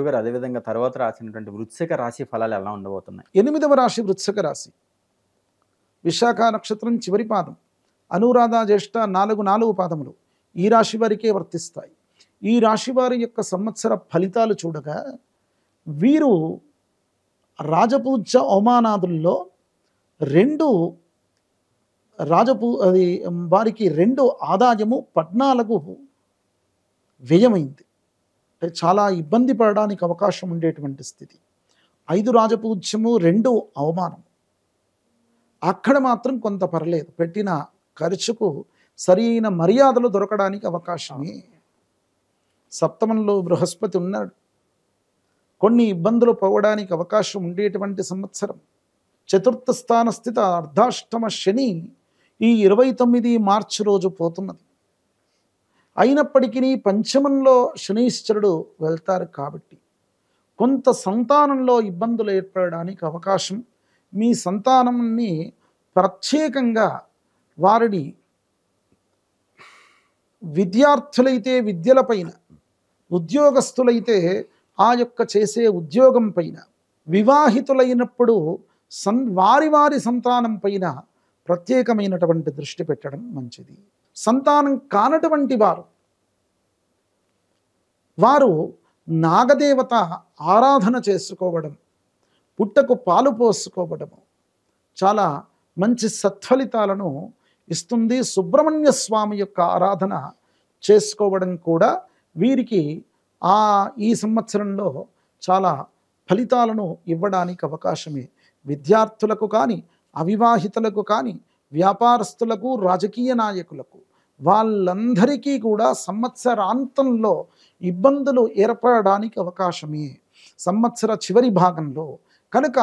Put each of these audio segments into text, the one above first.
గురువుగారు అదేవిధంగా తర్వాత రాసినటువంటి వృశ్చిక రాశి ఫలాలు ఎలా ఉండబోతున్నాయి? 8వ రాశి వృశ్చిక రాశి. విశాఖ నక్షత్రం చివరి పాదం, అనురాధ జ్యేష్ఠ 4 పాదములు ఈ రాశి వారికే వర్తిస్తాయి. ఈ రాశి వారి యొక్క సంవత్సర ఫలితాలు చూడగా వీరు రాజపూజ్య అవమానాదుల్లో వారికి 2 ఆదాయము 14 వ్యయమైంది. అంటే చాలా ఇబ్బంది పడడానికి అవకాశం ఉండేటువంటి స్థితి. 5 రాజపూజ్యము 2 అవమానం. అక్కడ మాత్రం కొంత పర్లేదు, పెట్టిన ఖర్చుకు సరైన మర్యాదలు దొరకడానికి అవకాశమే. సప్తమంలో బృహస్పతి ఉన్నాడు, కొన్ని ఇబ్బందులు పోవడానికి అవకాశం ఉండేటువంటి సంవత్సరం. చతుర్థ స్థాన స్థిత అర్ధాష్టమ శని ఈ 29 మార్చి రోజు పోతున్నది. అయినప్పటికీ పంచమంలో శనీశ్వరుడు వెళ్తారు కాబట్టి కొంత సంతానంలో ఇబ్బందులు ఏర్పడడానికి అవకాశం. మీ సంతానాన్ని ప్రత్యేకంగా వారిని విద్యార్థులైతే విద్యలపైన, ఉద్యోగస్తులైతే ఆ యొక్క చేసే ఉద్యోగం పైన, వివాహితులైనప్పుడు వారి సంతానం పైన ప్రత్యేకమైనటువంటి దృష్టి పెట్టడం మంచిది. సంతానం కానటువంటి వారు నాగదేవత ఆరాధన చేసుకోవడం, పుట్టకు పాలు పోసుకోవడము చాలా మంచి సత్ఫలితాలను ఇస్తుంది. సుబ్రహ్మణ్య స్వామి యొక్క ఆరాధన చేసుకోవడం కూడా వీరికి ఈ సంవత్సరంలో చాలా ఫలితాలను ఇవ్వడానికి అవకాశమే. విద్యార్థులకు కానీ, అవివాహితులకు కానీ, వ్యాపారస్తులకు, రాజకీయ నాయకులకు, వాళ్ళందరికీ కూడా సంవత్సరాంతంలో ఇబ్బందులు ఏర్పడడానికి అవకాశమే సంవత్సర చివరి భాగంలో. కనుక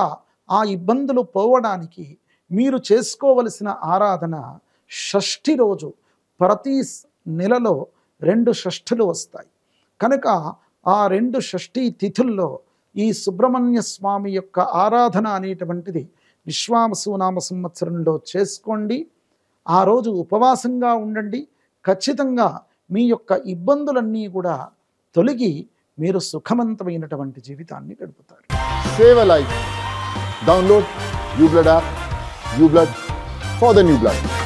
ఆ ఇబ్బందులు పోవడానికి మీరు చేసుకోవలసిన ఆరాధన షష్ఠి రోజు. ప్రతి నెలలో 2 షష్ఠులు వస్తాయి కనుక ఆ 2 షష్ఠి తిథుల్లో ఈ సుబ్రహ్మణ్య స్వామి యొక్క ఆరాధన అనేటువంటిది విశ్వావసునామ సంవత్సరంలో చేసుకోండి. ఆ రోజు ఉపవాసంగా ఉండండి. ఖచ్చితంగా మీ యొక్క ఇబ్బందులన్నీ కూడా తొలగి మీరు సుఖవంతమైనటువంటి జీవితాన్ని గడుపుతారు. Save a life. Download uBlood app. uBlood for the new blood.